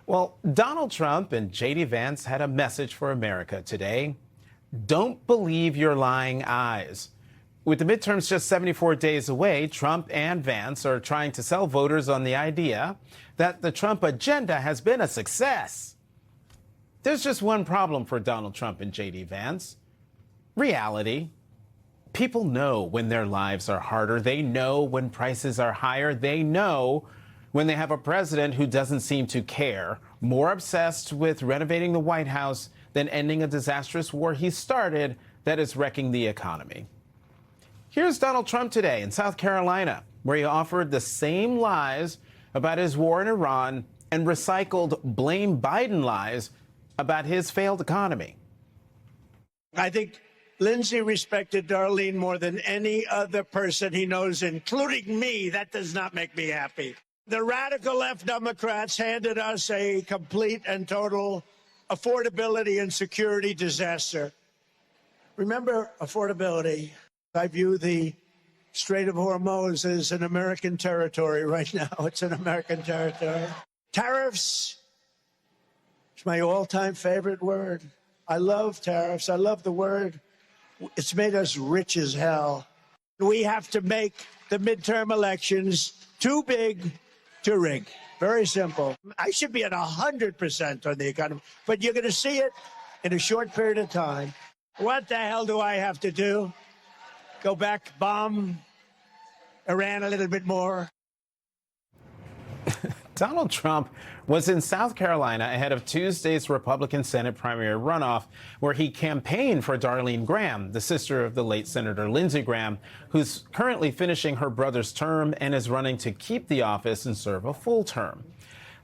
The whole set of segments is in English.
Well, Donald Trump and J.D. Vance had a message for America today. Don't believe your lying eyes. With the midterms just 74 days away, Trump and Vance are trying to sell voters on the idea that the Trump agenda has been a success. There's just one problem for Donald Trump and J.D. Vance: reality. People know when their lives are harder. They know when prices are higher. They know when they have a president who doesn't seem to care, more obsessed with renovating the White House than ending a disastrous war he started that is wrecking the economy. Here's Donald Trump today in South Carolina, where he offered the same lies about his war in Iran and recycled blame Biden lies about his failed economy. I think Lindsey respected Darlene more than any other person he knows, including me. That does not make me happy. The radical left Democrats handed us a complete and total affordability and security disaster. Remember affordability. I view the Strait of Hormuz as an American territory right now. It's an American territory. Tariffs. It's my all-time favorite word. I love tariffs. I love the word. It's made us rich as hell. We have to make the midterm elections too big to rig. Very simple. I should be at 100% on the economy, but you're going to see it in a short period of time. What the hell do I have to do? Go back, bomb Iran a little bit more? Donald Trump was in South Carolina ahead of Tuesday's Republican Senate primary runoff, where he campaigned for Darlene Graham, the sister of the late Senator Lindsey Graham, who's currently finishing her brother's term and is running to keep the office and serve a full term.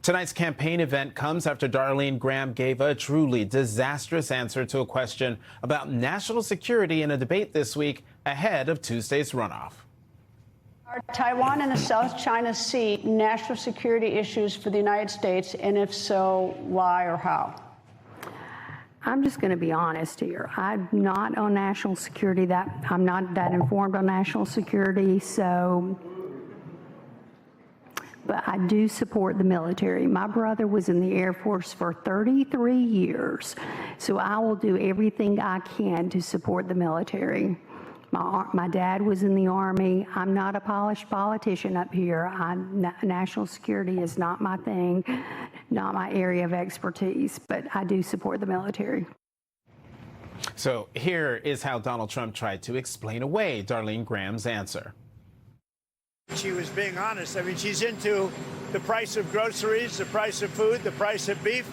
Tonight's campaign event comes after Darlene Graham gave a truly disastrous answer to a question about national security in a debate this week ahead of Tuesday's runoff. Are Taiwan and the South China Sea national security issues for the United States? And if so, why or how? I'm just going to be honest here. I'm not on national security. I'm not that informed on national security. But I do support the military. My brother was in the Air Force for 33 years. So I will do everything I can to support the military. My dad was in the Army. I'm not a polished politician up here. National security is not my thing, not my area of expertise, but I do support the military. So here is how Donald Trump tried to explain away Darlene Graham's answer. She was being honest. I mean, she's into the price of groceries, the price of food, the price of beef,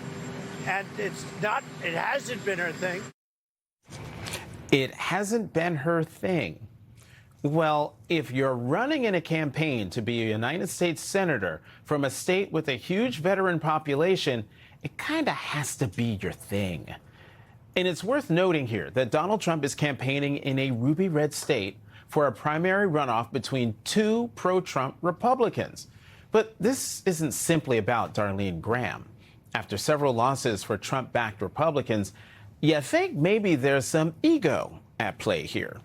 and it hasn't been her thing. It hasn't been her thing. Well, if you're running in a campaign to be a United States senator from a state with a huge veteran population, it kind of has to be your thing. And it's worth noting here that Donald Trump is campaigning in a ruby red state for a primary runoff between two pro-Trump Republicans. But this isn't simply about Darlene Graham. After several losses for Trump-backed Republicans, you think maybe there's some ego at play here.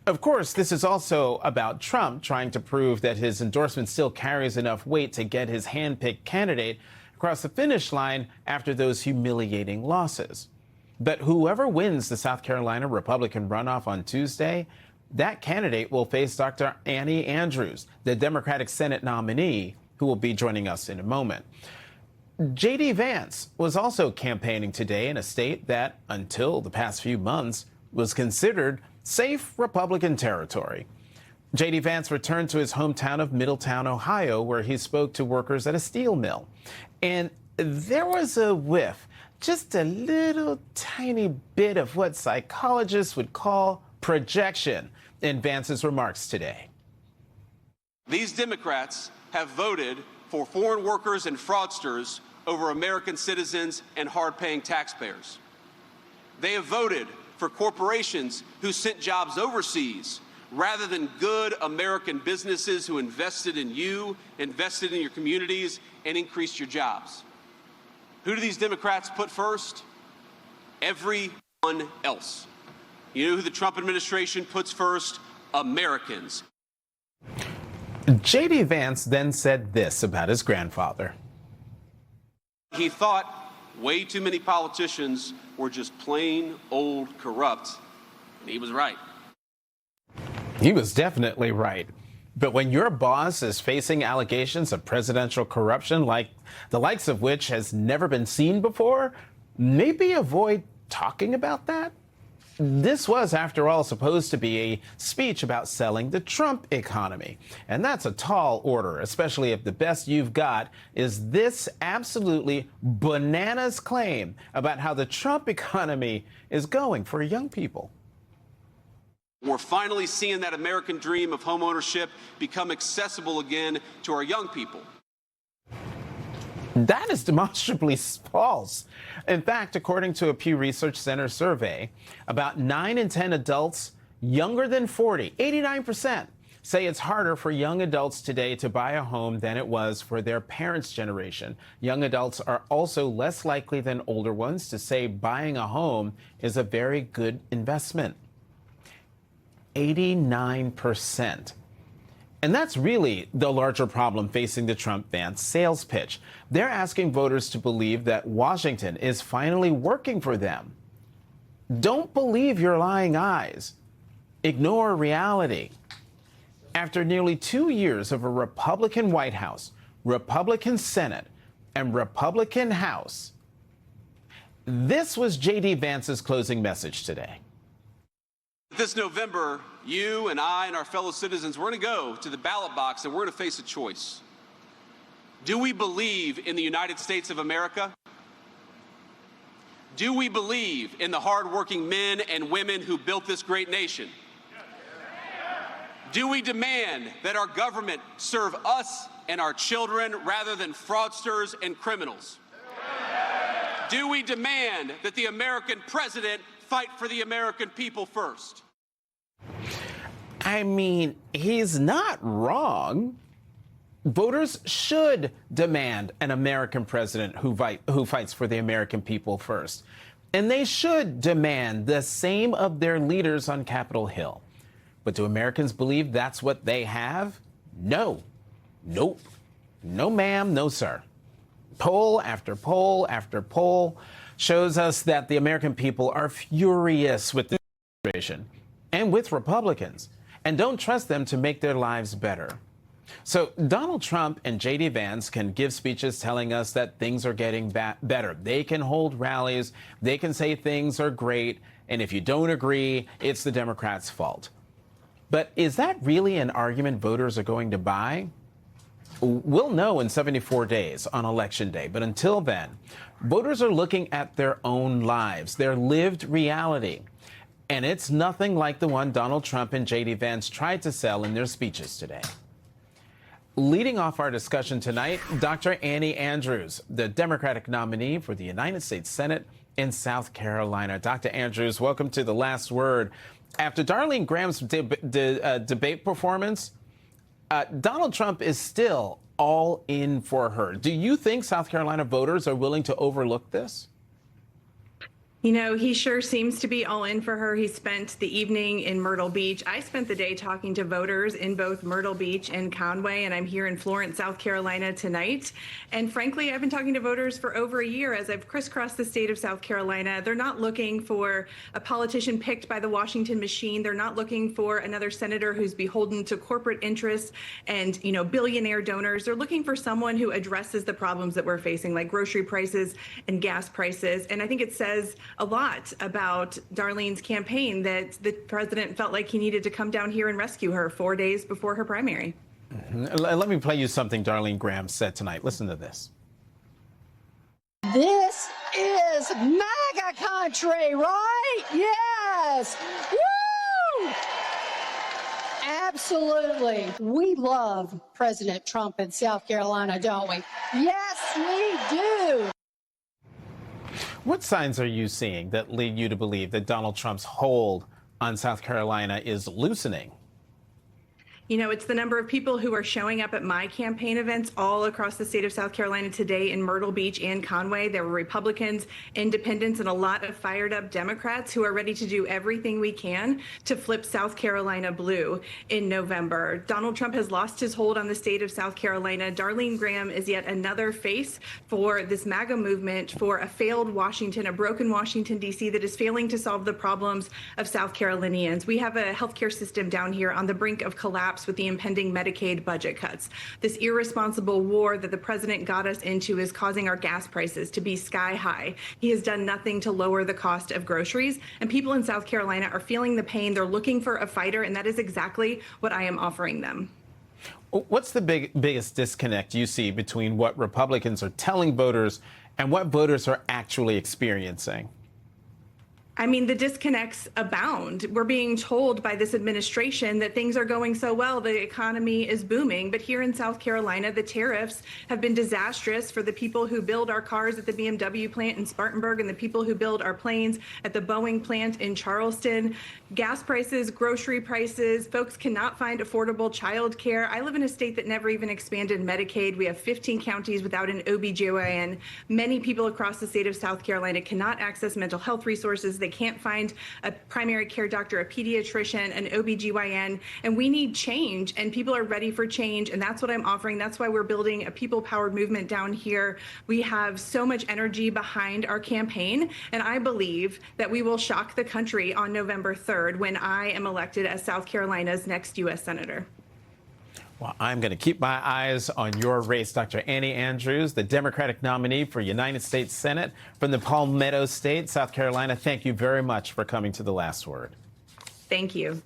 Of course, this is also about Trump trying to prove that his endorsement still carries enough weight to get his hand-picked candidate across the finish line after those humiliating losses. But whoever wins the South Carolina Republican runoff on Tuesday, that candidate will face Dr. Annie Andrews, the Democratic Senate nominee, who will be joining us in a moment. J.D. Vance was also campaigning today in a state that, until the past few months, was considered safe Republican territory. J.D. Vance returned to his hometown of Middletown, Ohio, where he spoke to workers at a steel mill. And there was a whiff, just a little tiny bit of what psychologists would call projection in Vance's remarks today. These Democrats have voted for foreign workers and fraudsters over American citizens and hard-paying taxpayers. They have voted for corporations who sent jobs overseas rather than good American businesses who invested in you, invested in your communities, and increased your jobs. Who do these Democrats put first? Everyone else. You know who the Trump administration puts first? Americans. J.D. Vance then said this about his grandfather. He thought way too many politicians were just plain old corrupt, and he was right. He was definitely right. But when your boss is facing allegations of presidential corruption, like the likes of which has never been seen before, maybe avoid talking about that. This was, after all, supposed to be a speech about selling the Trump economy. And that's a tall order, especially if the best you've got is this absolutely bananas claim about how the Trump economy is going for young people. We're finally seeing that American dream of homeownership become accessible again to our young people. That is demonstrably false. In fact, according to a Pew Research Center survey, about 9 in 10 adults younger than 40, 89%, say it's harder for young adults today to buy a home than it was for their parents' generation. Young adults are also less likely than older ones to say buying a home is a very good investment. 89%. And that's really the larger problem facing the Trump-Vance sales pitch. They're asking voters to believe that Washington is finally working for them. Don't believe your lying eyes. Ignore reality. After nearly 2 years of a Republican White House, Republican Senate, and Republican House, this was J.D. Vance's closing message today. This November, you and I and our fellow citizens, we're going to go to the ballot box and we're going to face a choice. Do we believe in the United States of America? Do we believe in the hardworking men and women who built this great nation? Do we demand that our government serve us and our children rather than fraudsters and criminals? Do we demand that the American president fight for the American people first? I mean, he's not wrong. Voters should demand an American president who fights for the American people first. And they should demand the same of their leaders on Capitol Hill. But do Americans believe that's what they have? No. Nope. No, ma'am. No, sir. Poll after poll after poll shows us that the American people are furious with the administration and with Republicans and don't trust them to make their lives better. So Donald Trump and J.D. Vance can give speeches telling us that things are getting better. They can hold rallies. They can say things are great. And if you don't agree, it's the Democrats' fault. But is that really an argument voters are going to buy? We'll know in 74 days on Election Day. But until then, voters are looking at their own lives, their lived reality. And it's nothing like the one Donald Trump and J.D. Vance tried to sell in their speeches today. Leading off our discussion tonight, Dr. Annie Andrews, the Democratic nominee for the United States Senate in South Carolina. Dr. Andrews, welcome to The Last Word. After Darlene Graham's debate performance, Donald Trump is still all in for her. Do you think South Carolina voters are willing to overlook this? You know, he sure seems to be all in for her. He spent the evening in Myrtle Beach. I spent the day talking to voters in both Myrtle Beach and Conway, and I'm here in Florence, South Carolina tonight. And frankly, I've been talking to voters for over a year as I've crisscrossed the state of South Carolina. They're not looking for a politician picked by the Washington machine. They're not looking for another senator who's beholden to corporate interests and, you know, billionaire donors. They're looking for someone who addresses the problems that we're facing, like grocery prices and gas prices. And I think it says a lot about Darlene's campaign that the president felt like he needed to come down here and rescue her 4 days before her primary. Let me play you something Darlene Graham said tonight. Listen to this. This is MAGA country, right? Yes. Woo! Absolutely. We love President Trump in South Carolina, don't we? Yes, we do. What signs are you seeing that lead you to believe that Donald Trump's hold on South Carolina is loosening? You know, it's the number of people who are showing up at my campaign events all across the state of South Carolina today in Myrtle Beach and Conway. There were Republicans, independents, and a lot of fired up Democrats who are ready to do everything we can to flip South Carolina blue in November. Donald Trump has lost his hold on the state of South Carolina. Darlene Graham is yet another face for this MAGA movement, for a failed Washington, a broken Washington, D.C. that is failing to solve the problems of South Carolinians. We have a healthcare system down here on the brink of collapse with the impending Medicaid budget cuts. This irresponsible war that the president got us into is causing our gas prices to be sky high. He has done nothing to lower the cost of groceries, and people in South Carolina are feeling the pain. They're looking for a fighter, and that is exactly what I am offering them. What's the biggest disconnect you see between what Republicans are telling voters and what voters are actually experiencing? I mean, the disconnects abound. We're being told by this administration that things are going so well, the economy is booming. But here in South Carolina, the tariffs have been disastrous for the people who build our cars at the BMW plant in Spartanburg and the people who build our planes at the Boeing plant in Charleston. Gas prices, grocery prices, folks cannot find affordable child care. I live in a state that never even expanded Medicaid. We have 15 counties without an OBGYN. Many people across the state of South Carolina cannot access mental health resources. They can't find a primary care doctor, a pediatrician, an OBGYN, and we need change, and people are ready for change, and that's what I'm offering. That's why we're building a people-powered movement down here. We have so much energy behind our campaign, and I believe that we will shock the country on November 3rd when I am elected as South Carolina's next U.S. Senator. Well, I'm going to keep my eyes on your race, Dr. Annie Andrews, the Democratic nominee for United States Senate from the Palmetto State, South Carolina. Thank you very much for coming to The Last Word. Thank you.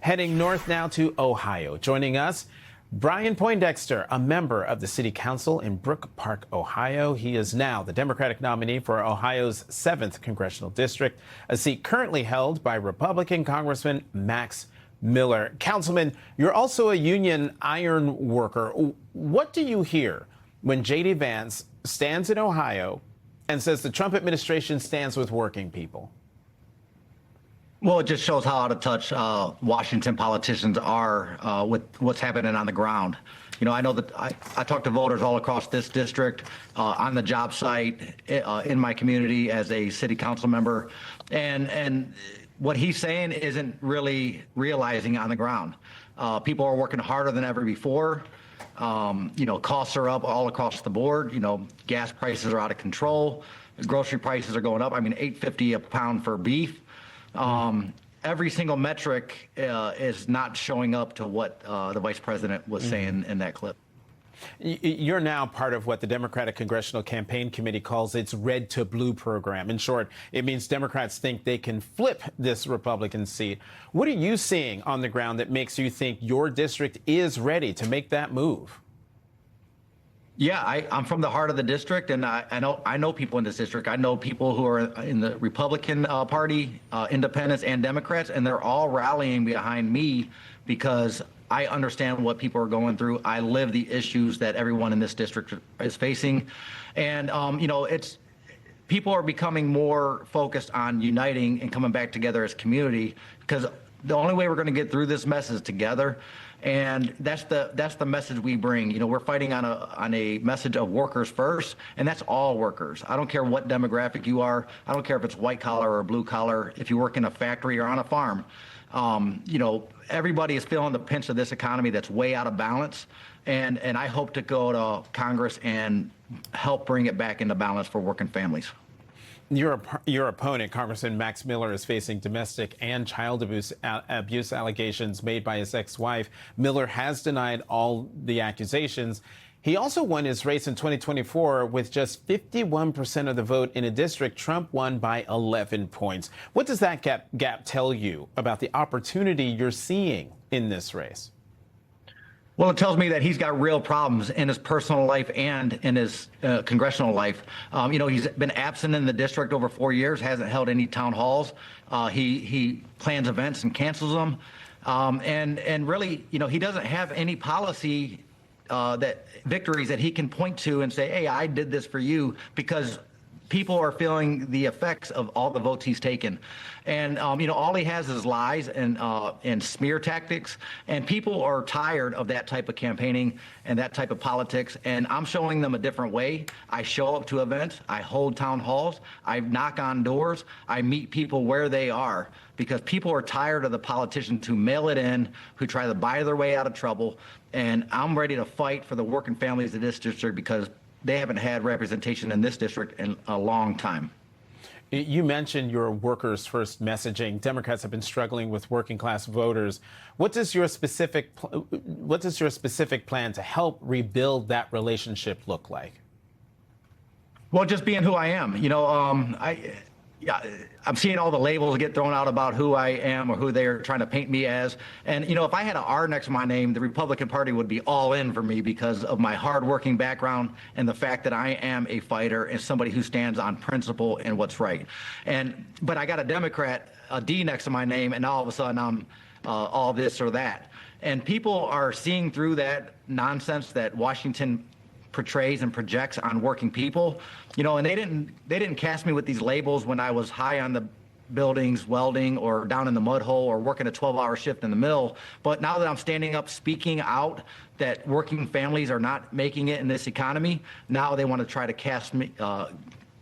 Heading north now to Ohio. Joining us, Brian Poindexter, a member of the City Council in Brook Park, Ohio. He is now the Democratic nominee for Ohio's 7th Congressional District, a seat currently held by Republican Congressman Max Miller. Councilman, you're also a union iron worker. What do you hear when J.D. Vance stands in Ohio and says the Trump administration stands with working people? Well, it just shows how out of touch Washington politicians are with what's happening on the ground. You know, I know that I talk to voters all across this district, on the job site, in my community as a city council member, and what he's saying isn't really realizing on the ground. People are working harder than ever before. You know, costs are up all across the board. You know, gas prices are out of control. Grocery prices are going up. I mean, $8.50 a pound for beef. Every single metric is not showing up to what the vice president was saying in that clip. You're now part of what the Democratic Congressional Campaign Committee calls its red to blue program. In short, it means Democrats think they can flip this Republican seat. What are you seeing on the ground that makes you think your district is ready to make that move? Yeah, I'm from the heart of the district, and I know people in this district. I know people who are in the Republican Party, independents and Democrats, and they're all rallying behind me because I understand what people are going through. I live the issues that everyone in this district is facing. And, you know, people are becoming more focused on uniting and coming back together as community, because the only way we're going to get through this mess is together. And that's the message we bring. You know, we're fighting on a message of workers first, and that's all workers. I don't care what demographic you are. I don't care if it's white collar or blue collar, if you work in a factory or on a farm. You know, everybody is feeling the pinch of this economy that's way out of balance. And I hope to go to Congress and help bring it back into balance for working families. Your opponent, Congressman Max Miller, is facing domestic and child abuse allegations made by his ex-wife. Miller has denied all the accusations. He also won his race in 2024 with just 51% of the vote in a district Trump won by 11 points. What does that gap tell you about the opportunity you're seeing in this race? Well, it tells me that he's got real problems in his personal life and in his congressional life. You know, he's been absent in the district over 4 years, hasn't held any town halls. He plans events and cancels them. And really, you know, he doesn't have any policy victories that he can point to and say, hey, I did this for you, because people are feeling the effects of all the votes he's taken. And, all he has is lies and smear tactics. And people are tired of that type of campaigning and that type of politics. And I'm showing them a different way. I show up to events. I hold town halls. I knock on doors. I meet people where they are, because people are tired of the politicians who mail it in, who try to buy their way out of trouble. And I'm ready to fight for the working families of this district, because they haven't had representation in this district in a long time. You mentioned your Workers First messaging. Democrats have been struggling with working class voters. What does your specific plan to help rebuild that relationship look like? Well, just being who I am. I'm seeing all the labels get thrown out about who I am or who they're trying to paint me as. And, if I had an R next to my name, the Republican Party would be all in for me because of my hardworking background and the fact that I am a fighter and somebody who stands on principle and what's right. But I got a Democrat, a D next to my name, and all of a sudden I'm all this or that. And people are seeing through that nonsense that Washington portrays and projects on working people, and they didn't cast me with these labels when I was high on the buildings welding or down in the mud hole or working a 12-hour shift in the mill. But now that I'm standing up speaking out that working families are not making it in this economy, now they want to try to cast me,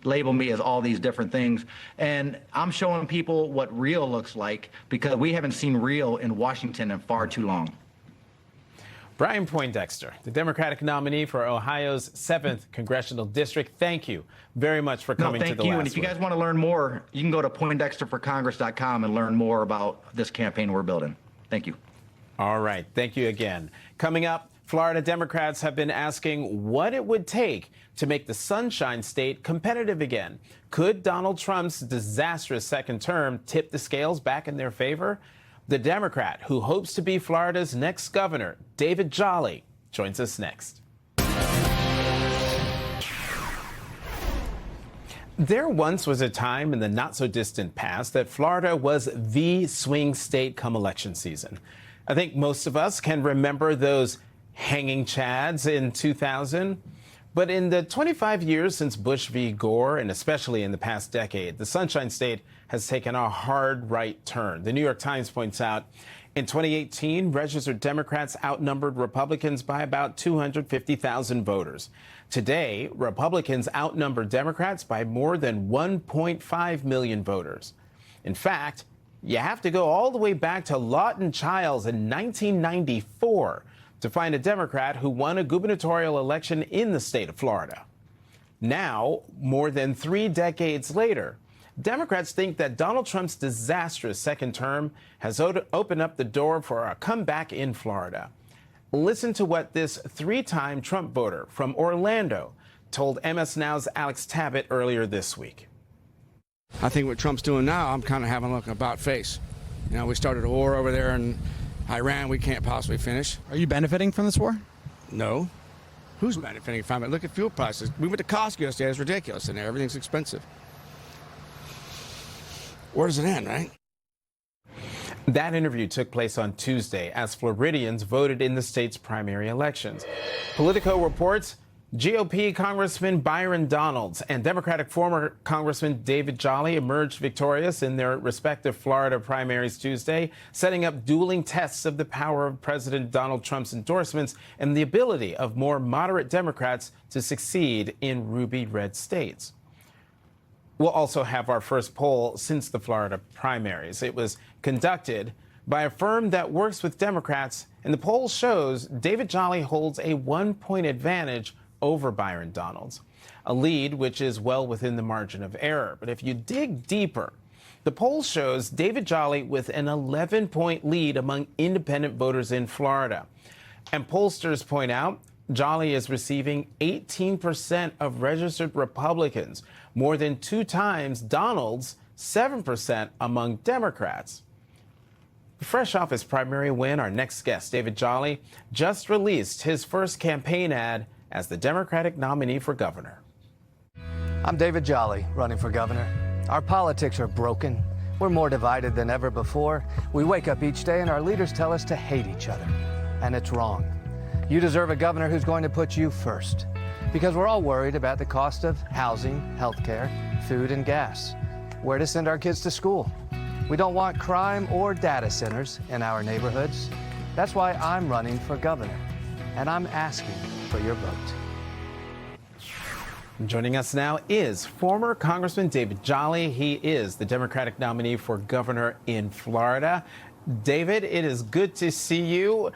label me as all these different things. And I'm showing people what real looks like, because we haven't seen real in Washington in far too long. Brian Poindexter, the Democratic nominee for Ohio's 7th Congressional District, thank you very much for coming to the last And if you guys want to learn more, you can go to PoindexterForCongress.com and learn more about this campaign we're building. Thank you. All right. Thank you again. Coming up, Florida Democrats have been asking what it would take to make the Sunshine State competitive again. Could Donald Trump's disastrous second term tip the scales back in their favor? The Democrat who hopes to be Florida's next governor, David Jolly, joins us next. There once was a time in the not-so-distant past that Florida was the swing state come election season. I think most of us can remember those hanging chads in 2000. But in the 25 years since Bush v. Gore, and especially in the past decade, the Sunshine State has taken a hard right turn. The New York Times points out in 2018, registered Democrats outnumbered Republicans by about 250,000 voters. Today, Republicans outnumber Democrats by more than 1.5 million voters. In fact, you have to go all the way back to Lawton Chiles in 1994 to find a Democrat who won a gubernatorial election in the state of Florida. Now, more than 3 decades later, Democrats think that Donald Trump's disastrous second term has opened up the door for a comeback in Florida. Listen to what this 3-time Trump voter from Orlando told MS Now's Alex Tabbitt earlier this week. I think what Trump's doing now, I'm kind of having a look about face. We started a war over there in Iran we can't possibly finish. Are you benefiting from this war? No. Who's benefiting from it? Look at fuel prices. We went to Costco yesterday. It's ridiculous in there. Everything's expensive. Where does it end, right? That interview took place on Tuesday as Floridians voted in the state's primary elections. Politico reports GOP Congressman Byron Donalds and Democratic former Congressman David Jolly emerged victorious in their respective Florida primaries Tuesday, setting up dueling tests of the power of President Donald Trump's endorsements and the ability of more moderate Democrats to succeed in ruby red states. We'll also have our first poll since the Florida primaries. It was conducted by a firm that works with Democrats, and the poll shows David Jolly holds a 1-point advantage over Byron Donalds, a lead which is well within the margin of error. But if you dig deeper, the poll shows David Jolly with an 11-point lead among independent voters in Florida. And pollsters point out Jolly is receiving 18% of registered Republicans, more than 2 times Donald's 7% among Democrats. Fresh off his primary win, our next guest, David Jolly, just released his first campaign ad as the Democratic nominee for governor. I'm David Jolly, running for governor. Our politics are broken. We're more divided than ever before. We wake up each day and our leaders tell us to hate each other. And it's wrong. You deserve a governor who's going to put you first. Because we're all worried about the cost of housing, healthcare, food, and gas, where to send our kids to school. We don't want crime or data centers in our neighborhoods. That's why I'm running for governor, and I'm asking for your vote. Joining us now is former Congressman David Jolly. He is the Democratic nominee for governor in Florida. David, it is good to see you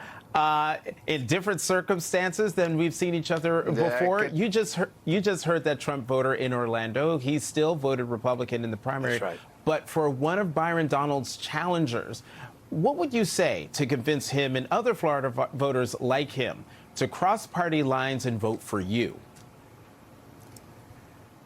in different circumstances than we've seen each other before. You just heard that Trump voter in Orlando. He still voted Republican in the primary. That's right. But for one of Byron Donalds' challengers, what would you say to convince him and other Florida voters like him to cross party lines and vote for you?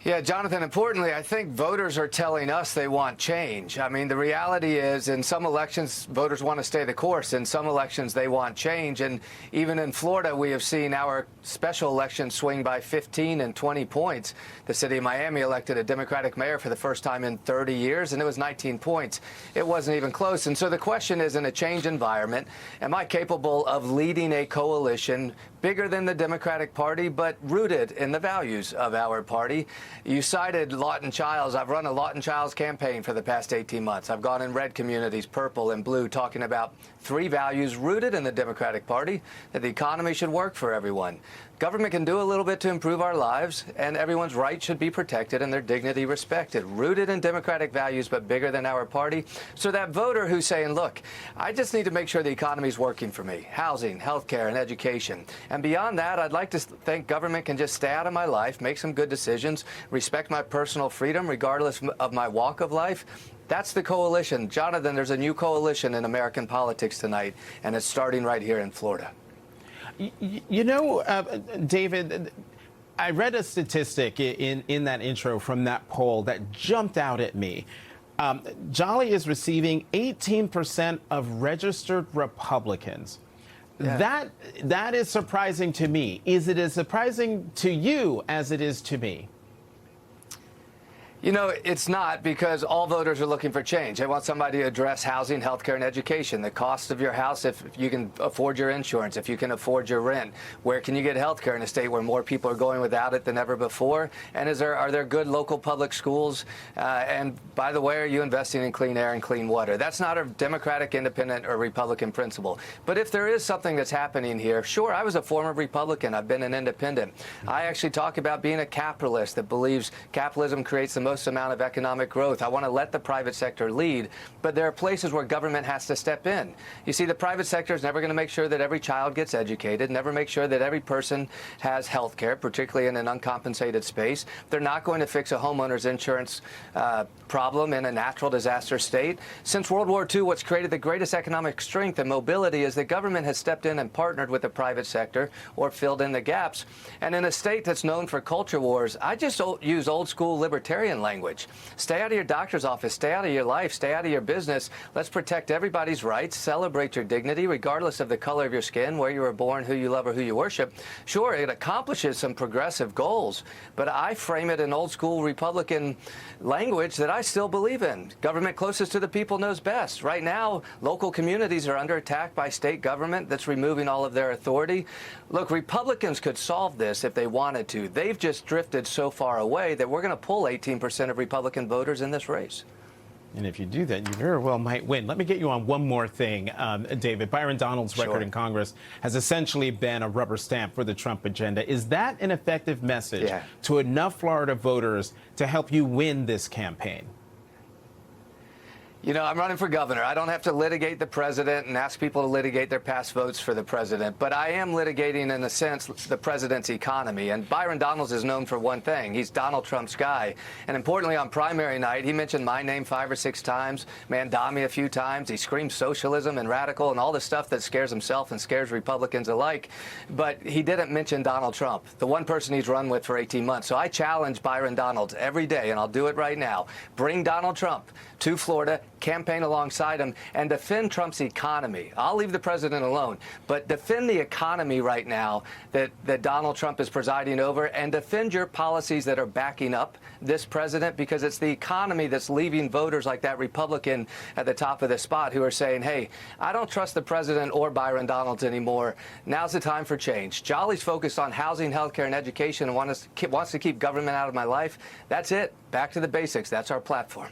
Yeah, Jonathan, importantly, I think voters are telling us they want change. I mean, the reality is in some elections, voters want to stay the course. In some elections, they want change. And even in Florida, we have seen our special election swing by 15 and 20 points. The city of Miami elected a Democratic mayor for the first time in 30 years, and it was 19 points. It wasn't even close. And so the question is, in a change environment, am I capable of leading a coalition bigger than the Democratic Party, but rooted in the values of our party? You cited Lawton Chiles. I've run a Lawton Chiles campaign for the past 18 months. I've gone in red communities, purple and blue, talking about three values rooted in the Democratic Party: that the economy should work for everyone, government can do a little bit to improve our lives, and everyone's rights should be protected and their dignity respected. Rooted in democratic values, but bigger than our party. So that voter who's saying, look, I just need to make sure the economy's working for me: housing, healthcare, and education. And beyond that, I'd like to think government can just stay out of my life, make some good decisions, respect my personal freedom regardless of my walk of life. That's the coalition. Jonathan, there's a new coalition in American politics tonight, and it's starting right here in Florida. You know, David, I read a statistic in that intro from that poll that jumped out at me. Jolly is receiving 18% of registered Republicans. Yeah. That is surprising to me. Is it as surprising to you as it is to me? You know, it's not, because all voters are looking for change. They want somebody to address housing, healthcare, and education. The cost of your house, if you can afford your insurance, if you can afford your rent. Where can you get healthcare in a state where more people are going without it than ever before? And are there good local public schools? And by the way, are you investing in clean air and clean water? That's not a Democratic, Independent, or Republican principle. But if there is something that's happening here, sure, I was a former Republican. I've been an independent. I actually talk about being a capitalist that believes capitalism creates the most amount of economic growth. I want to let the private sector lead, but there are places where government has to step in. You see, the private sector is never going to make sure that every child gets educated, never make sure that every person has health care, particularly in an uncompensated space. They're not going to fix a homeowner's insurance problem in a natural disaster state. Since World War II, what's created the greatest economic strength and mobility is that government has stepped in and partnered with the private sector or filled in the gaps. And in a state that's known for culture wars, I just use old school libertarian language. Stay out of your doctor's office, stay out of your life, stay out of your business. Let's protect everybody's rights, celebrate your dignity, regardless of the color of your skin, where you were born, who you love, or who you worship. Sure, it accomplishes some progressive goals, but I frame it in old school Republican language that I still believe in. Government closest to the people knows best. Right now, local communities are under attack by state government that's removing all of their authority. Look, Republicans could solve this if they wanted to. They've just drifted so far away that we're going to pull 18% of Republican voters in this race. And if you do that, you very well might win. Let me get you on one more thing, David. Byron Donalds' record in Congress has essentially been a rubber stamp for the Trump agenda. Is that an effective message to enough Florida voters to help you win this campaign? You know, I'm running for governor. I don't have to litigate the president and ask people to litigate their past votes for the president. But I am litigating, in a sense, the president's economy. And Byron Donalds is known for one thing. He's Donald Trump's guy. And importantly, on primary night, he mentioned my name 5 or 6 times, Mandami a few times. He screams socialism and radical and all the stuff that scares himself and scares Republicans alike. But he didn't mention Donald Trump, the one person he's run with for 18 months. So I challenge Byron Donalds every day, and I'll do it right now. Bring Donald Trump to Florida campaign alongside him and defend Trump's economy. I'll leave the president alone, but defend the economy right now that Donald Trump is presiding over, and defend your policies that are backing up this president, because it's the economy that's leaving voters like that Republican at the top of the spot who are saying, hey, I don't trust the president or Byron Donalds anymore. Now's the time for change. Jolly's focused on housing, healthcare, and education and wants to keep government out of my life. That's it. Back to the basics. That's our platform.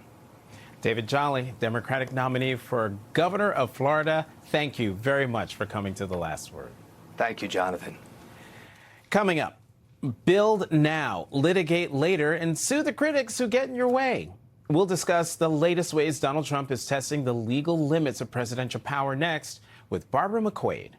David Jolly, Democratic nominee for governor of Florida, thank you very much for coming to The Last Word. Thank you, Jonathan. Coming up, build now, litigate later, and sue the critics who get in your way. We'll discuss the latest ways Donald Trump is testing the legal limits of presidential power next with Barbara McQuade.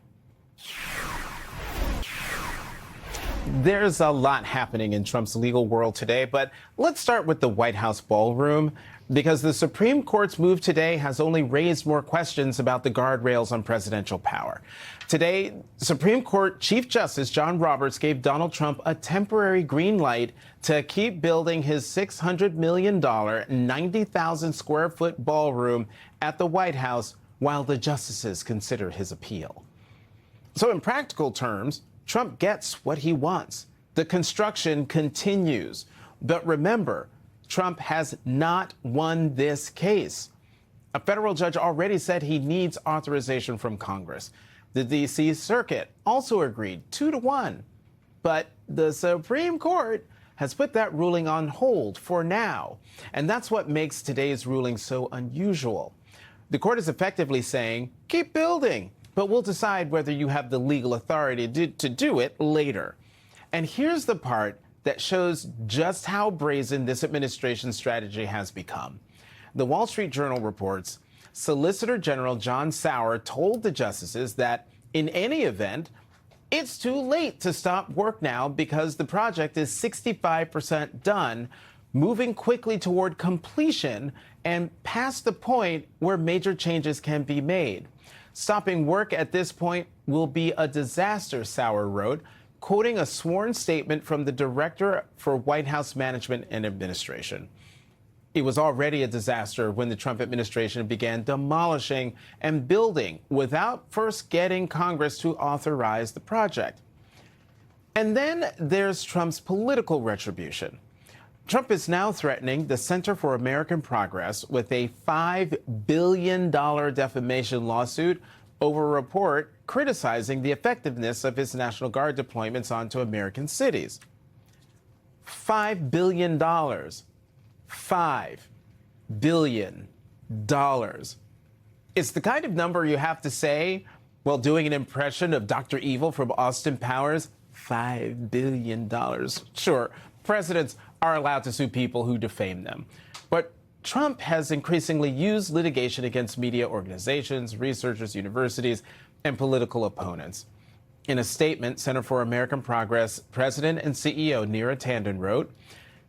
There's a lot happening in Trump's legal world today, but let's start with the White House ballroom, because the Supreme Court's move today has only raised more questions about the guardrails on presidential power. Today, Supreme Court Chief Justice John Roberts gave Donald Trump a temporary green light to keep building his $600 million, 90,000 square foot ballroom at the White House while the justices consider his appeal. So in practical terms, Trump gets what he wants. The construction continues. But remember, Trump has not won this case. A federal judge already said he needs authorization from Congress. The D.C. Circuit also agreed 2-1. But the Supreme Court has put that ruling on hold for now. And that's what makes today's ruling so unusual. The court is effectively saying, keep building, but we'll decide whether you have the legal authority to do it later. And here's the part that shows just how brazen this administration's strategy has become. The Wall Street Journal reports Solicitor General John Sauer told the justices that in any event, it's too late to stop work now because the project is 65% done, moving quickly toward completion and past the point where major changes can be made. Stopping work at this point will be a disaster, Sauer wrote, quoting a sworn statement from the Director for White House Management and Administration. It was already a disaster when the Trump administration began demolishing and building without first getting Congress to authorize the project. And then there's Trump's political retribution. Trump is now threatening the Center for American Progress with a $5 billion defamation lawsuit over a report criticizing the effectiveness of his National Guard deployments onto American cities. $5 billion. $5 billion. It's the kind of number you have to say while doing an impression of Dr. Evil from Austin Powers. $5 billion. Sure, presidents are allowed to sue people who defame them. But Trump has increasingly used litigation against media organizations, researchers, universities, and political opponents. In a statement, Center for American Progress President and CEO Neera Tanden wrote,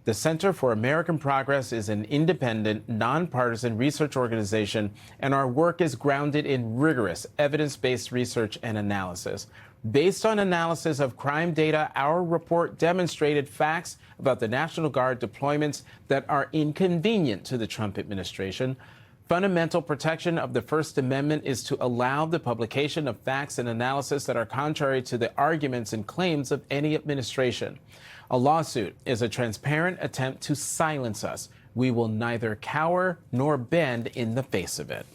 "The Center for American Progress is an independent, nonpartisan research organization, and our work is grounded in rigorous, evidence-based research and analysis. Based on analysis of crime data, our report demonstrated facts about the National Guard deployments that are inconvenient to the Trump administration. Fundamental protection of the First Amendment is to allow the publication of facts and analysis that are contrary to the arguments and claims of any administration. A lawsuit is a transparent attempt to silence us. We will neither cower nor bend in the face of it."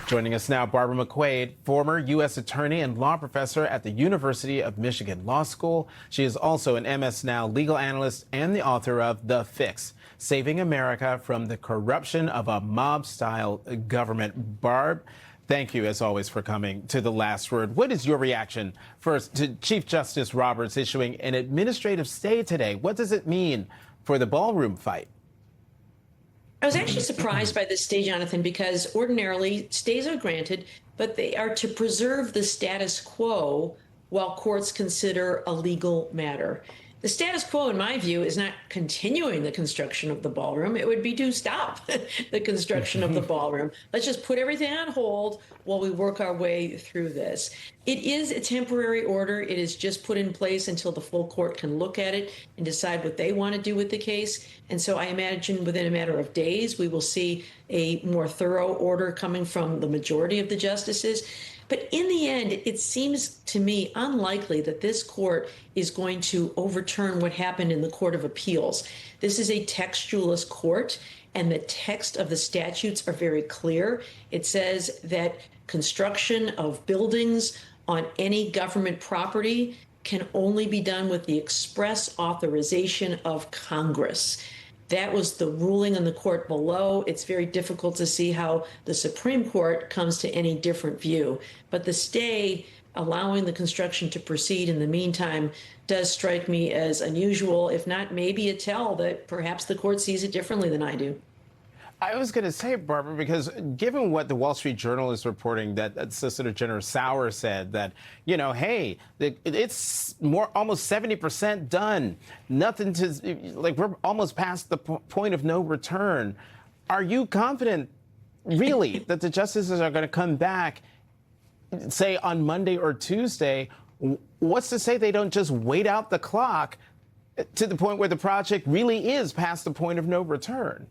Joining us now, Barbara McQuade, former U.S. attorney and law professor at the University of Michigan Law School. She is also an MS Now legal analyst and the author of The Fix, Saving America from the Corruption of a Mob-Style Government. Barb, thank you, as always, for coming to The Last Word. What is your reaction, first, to Chief Justice Roberts issuing an administrative stay today? What does it mean for the ballroom fight? I was actually surprised by this stay, Jonathan, because ordinarily stays are granted, but they are to preserve the status quo while courts consider a legal matter. The status quo, in my view, is not continuing the construction of the ballroom. It would be to stop the construction of the ballroom. Let's just put everything on hold while we work our way through this. It is a temporary order. It is just put in place until the full court can look at it and decide what they want to do with the case. And so I imagine within a matter of days, we will see a more thorough order coming from the majority of the justices. But in the end, it seems to me unlikely that this court is going to overturn what happened in the Court of Appeals. This is a textualist court, and the text of the statutes are very clear. It says that construction of buildings on any government property can only be done with the express authorization of Congress. That was the ruling in the court below. It's very difficult to see how the Supreme Court comes to any different view. But the stay allowing the construction to proceed in the meantime does strike me as unusual, if not maybe a tell that perhaps the court sees it differently than I do. I was going to say, Barbara, because given what the Wall Street Journal is reporting, that Solicitor General Sauer said that, hey, it's almost 70% done. Nothing to, we're almost past the point of no return. Are you confident, really, that the justices are going to come back, say, on Monday or Tuesday? What's to say they don't just wait out the clock to the point where the project really is past the point of no return?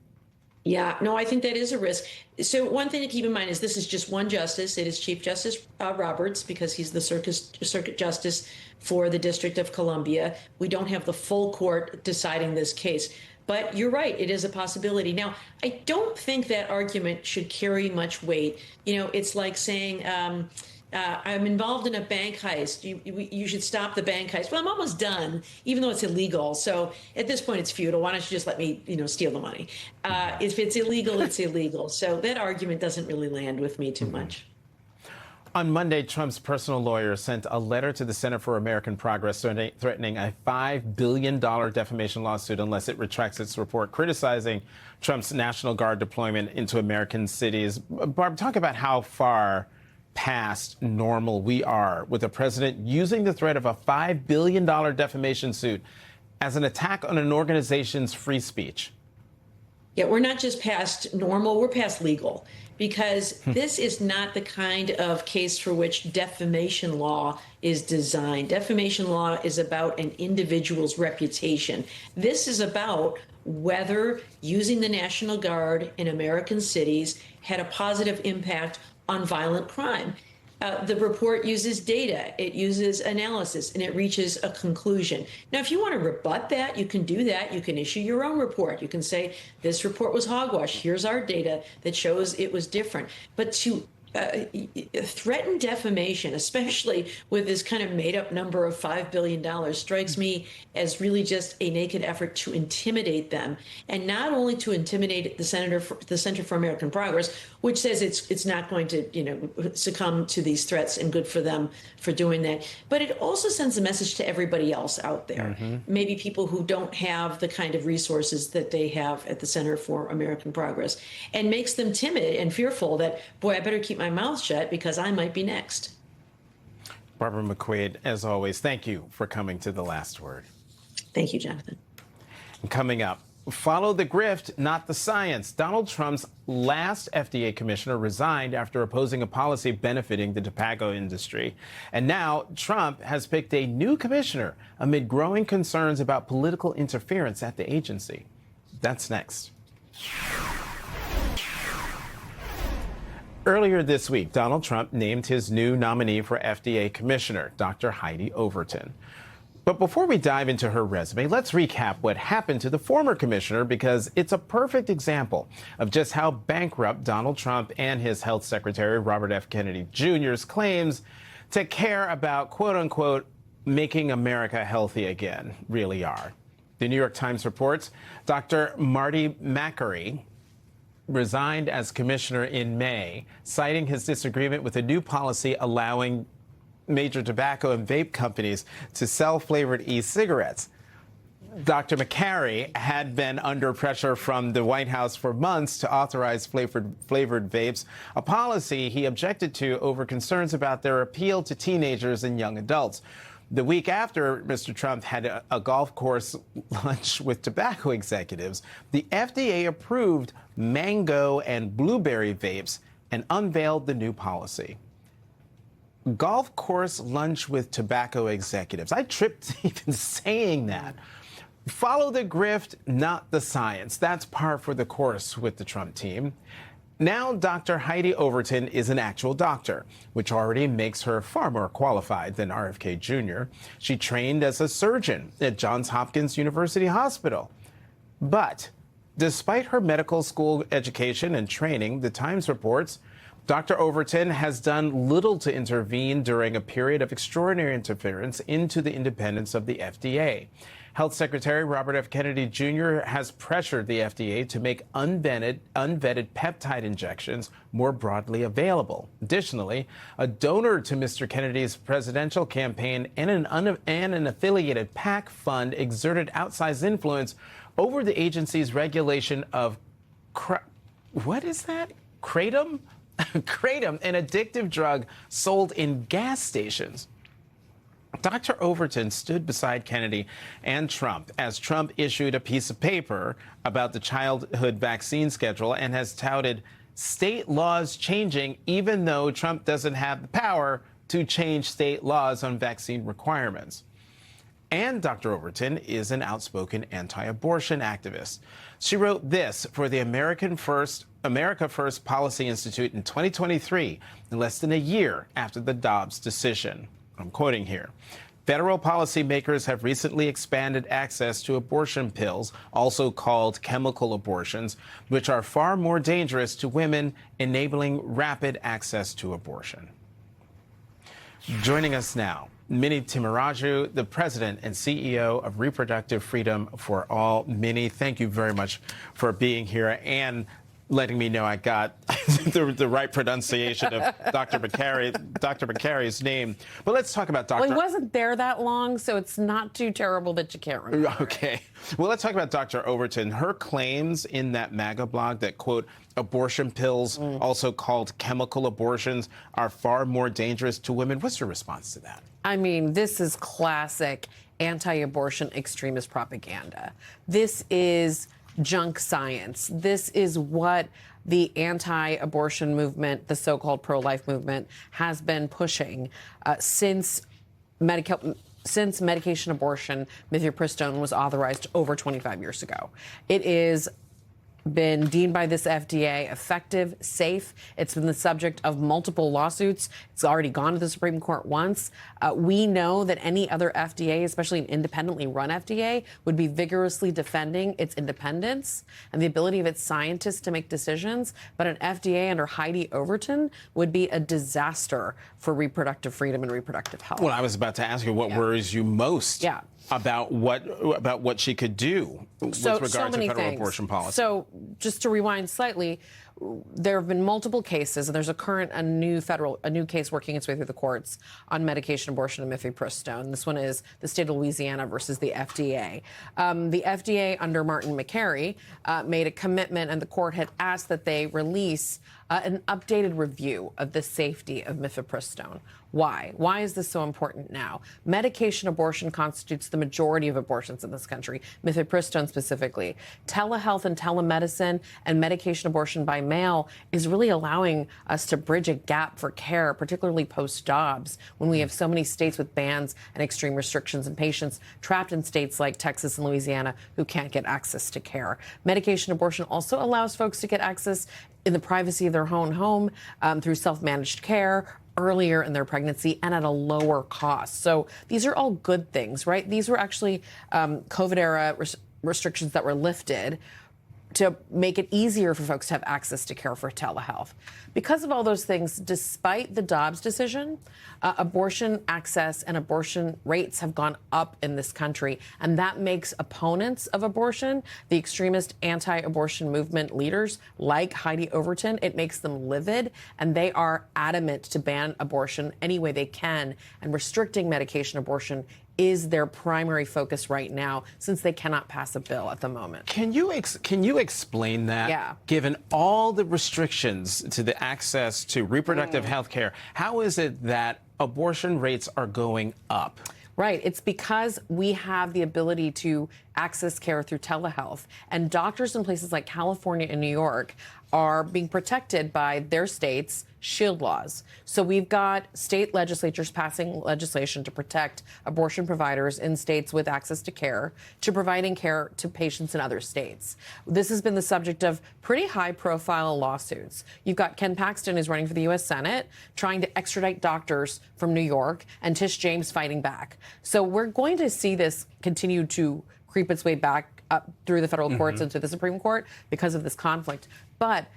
Yeah, no, I think that is a risk. So one thing to keep in mind is this is just one justice. It is Chief Justice Roberts, because he's the circuit justice for the District of Columbia. We don't have the full court deciding this case. But you're right, it is a possibility. Now, I don't think that argument should carry much weight. It's like saying, I'm involved in a bank heist. You should stop the bank heist. Well, I'm almost done, even though it's illegal. So at this point, it's futile. Why don't you just let me, steal the money? If it's illegal, it's illegal. So that argument doesn't really land with me too much. On Monday, Trump's personal lawyer sent a letter to the Center for American Progress threatening a $5 billion defamation lawsuit unless it retracts its report criticizing Trump's National Guard deployment into American cities. Barb, talk about how far past normal we are with the president using the threat of a $5 billion defamation suit as an attack on an organization's free speech. Yeah, we're not just past normal, we're past legal, because this is not the kind of case for which defamation law is designed. Defamation law is about an individual's reputation. This is about whether using the National Guard in American cities had a positive impact on violent crime. The report uses data, it uses analysis, and it reaches a conclusion. Now, if you want to rebut that, you can do that. You can issue your own report. You can say, this report was hogwash. Here's our data that shows it was different. But to threaten defamation, especially with this kind of made-up number of $5 billion, strikes me as really just a naked effort to intimidate them, and not only to intimidate the Center for American Progress, which says it's not going to succumb to these threats, and good for them for doing that, but it also sends a message to everybody else out there, maybe people who don't have the kind of resources that they have at the Center for American Progress, and makes them timid and fearful that, boy, I better keep my mouth shut because I might be next. Barbara McQuade, as always, thank you for coming to The Last Word. Thank you, Jonathan. And coming up, follow the grift, not the science. Donald Trump's last FDA commissioner resigned after opposing a policy benefiting the tobacco industry. And now Trump has picked a new commissioner amid growing concerns about political interference at the agency. That's next. Earlier this week, Donald Trump named his new nominee for FDA commissioner, Dr. Heidi Overton. But before we dive into her resume, let's recap what happened to the former commissioner, because it's a perfect example of just how bankrupt Donald Trump and his health secretary, Robert F. Kennedy Jr.'s claims to care about, quote unquote, making America healthy again really are. The New York Times reports Dr. Marty Makary resigned as commissioner in May, citing his disagreement with a new policy allowing major tobacco and vape companies to sell flavored e-cigarettes. Dr. Makary had been under pressure from the White House for months to authorize flavored vapes, a policy he objected to over concerns about their appeal to teenagers and young adults. The week after Mr. Trump had a golf course lunch with tobacco executives, the FDA approved mango and blueberry vapes and unveiled the new policy. Golf course lunch with tobacco executives. I tripped even saying that. Follow the grift, not the science. That's par for the course with the Trump team. Now, Dr. Heidi Overton is an actual doctor, which already makes her far more qualified than RFK Jr. She trained as a surgeon at Johns Hopkins University Hospital. But despite her medical school education and training, the Times reports Dr. Overton has done little to intervene during a period of extraordinary interference into the independence of the FDA. Health Secretary Robert F. Kennedy Jr. has pressured the FDA to make unvetted peptide injections more broadly available. Additionally, a donor to Mr. Kennedy's presidential campaign and an affiliated PAC fund exerted outsized influence over the agency's regulation of what is that? Kratom? Kratom, an addictive drug sold in gas stations. Dr. Overton stood beside Kennedy and Trump as Trump issued a piece of paper about the childhood vaccine schedule and has touted state laws changing, even though Trump doesn't have the power to change state laws on vaccine requirements. And Dr. Overton is an outspoken anti-abortion activist. She wrote this for the America First Policy Institute in 2023, less than a year after the Dobbs decision. I'm quoting here. Federal policymakers have recently expanded access to abortion pills, also called chemical abortions, which are far more dangerous to women, enabling rapid access to abortion. Joining us now, Mini Timuraju, the president and CEO of Reproductive Freedom for All. Mini, thank you very much for being here and letting me know I got the right pronunciation of Dr. Makari's name. But let's talk about Dr. Well, he wasn't there that long, so it's not too terrible that you can't remember. Okay. Well, let's talk about Dr. Overton. Her claims in that MAGA blog that, quote, abortion pills, also called chemical abortions, are far more dangerous to women. What's your response to that? I mean, this is classic anti-abortion extremist propaganda. This is junk science. This is what the anti-abortion movement, the so-called pro-life movement, has been pushing since medication abortion, mifepristone, was authorized over 25 years ago. It is been deemed by this FDA effective, safe. It's been the subject of multiple lawsuits. It's already gone to the Supreme Court once. We know that any other FDA, especially an independently run FDA, would be vigorously defending its independence and the ability of its scientists to make decisions. But an FDA under Heidi Overton would be a disaster for reproductive freedom and reproductive health. Well, I was about to ask you what worries you most about what she could do with regard to federal abortion policy. So just to rewind slightly, there have been multiple cases, and there's a new case working its way through the courts on medication abortion and mifepristone. This one is the state of Louisiana versus the FDA. The FDA under Martin Makary made a commitment, and the court had asked that they release an updated review of the safety of mifepristone. Why? Why is this so important now? Medication abortion constitutes the majority of abortions in this country, mifepristone specifically. Telehealth and telemedicine and medication abortion by mail is really allowing us to bridge a gap for care, particularly post-Dobbs, when we have so many states with bans and extreme restrictions and patients trapped in states like Texas and Louisiana who can't get access to care. Medication abortion also allows folks to get access in the privacy of their own home through self-managed care earlier in their pregnancy and at a lower cost. So these are all good things, right? These were actually COVID-era restrictions that were lifted to make it easier for folks to have access to care for telehealth. Because of all those things, despite the Dobbs decision, abortion access and abortion rates have gone up in this country. And that makes opponents of abortion, the extremist anti-abortion movement leaders like Heidi Overton, it makes them livid. And they are adamant to ban abortion any way they can. And restricting medication abortion is their primary focus right now, since they cannot pass a bill at the moment. Can you explain that? Yeah. Given all the restrictions to the access to reproductive health care, how is it that abortion rates are going up? Right. It's because we have the ability to access care through telehealth. And doctors in places like California and New York are being protected by their state's shield laws. So we've got state legislatures passing legislation to protect abortion providers in states with access to care, to providing care to patients in other states. This has been the subject of pretty high-profile lawsuits. You've got Ken Paxton, who's running for the U.S. Senate, trying to extradite doctors from New York, and Tish James fighting back. So we're going to see this continue to creep its way back up through the federal courts into the Supreme Court because of this conflict. But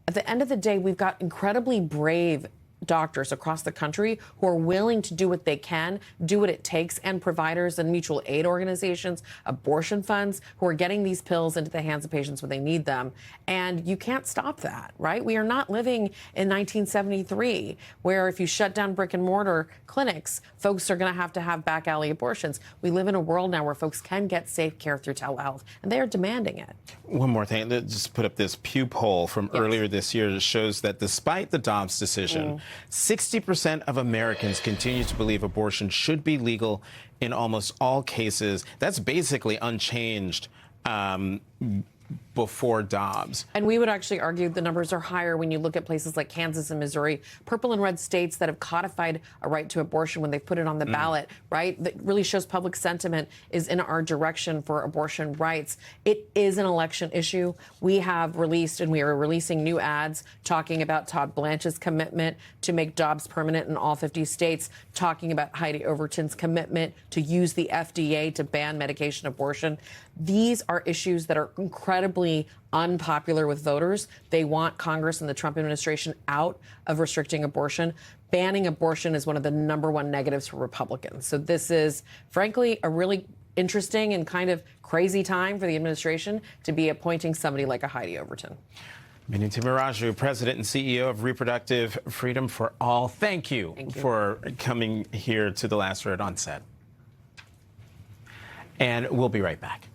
at the end of the day, we've got incredibly brave doctors across the country who are willing to do what they can, do what it takes, and providers and mutual aid organizations, abortion funds, who are getting these pills into the hands of patients when they need them. And you can't stop that, right? We are not living in 1973, where if you shut down brick and mortar clinics, folks are going to have back alley abortions. We live in a world now where folks can get safe care through telehealth, and they are demanding it. One more thing. Let's just put up this Pew poll from earlier this year that shows that despite the Dobbs decision, 60% of Americans continue to believe abortion should be legal in almost all cases. That's basically unchanged before Dobbs. And we would actually argue the numbers are higher when you look at places like Kansas and Missouri, purple and red states that have codified a right to abortion when they've put it on the ballot, right? That really shows public sentiment is in our direction for abortion rights. It is an election issue. We have released, and we are releasing new ads talking about Todd Blanche's commitment to make Dobbs permanent in all 50 states, talking about Heidi Overton's commitment to use the FDA to ban medication abortion. These are issues that are incredibly unpopular with voters. They want Congress and the Trump administration out of restricting abortion. Banning abortion is one of the #1 negatives for Republicans. So this is, frankly, a really interesting and kind of crazy time for the administration to be appointing somebody like a Heidi Overton. Mini Timmiraju, President and CEO of Reproductive Freedom for All. Thank you for coming here to The Last Word on Set. And we'll be right back.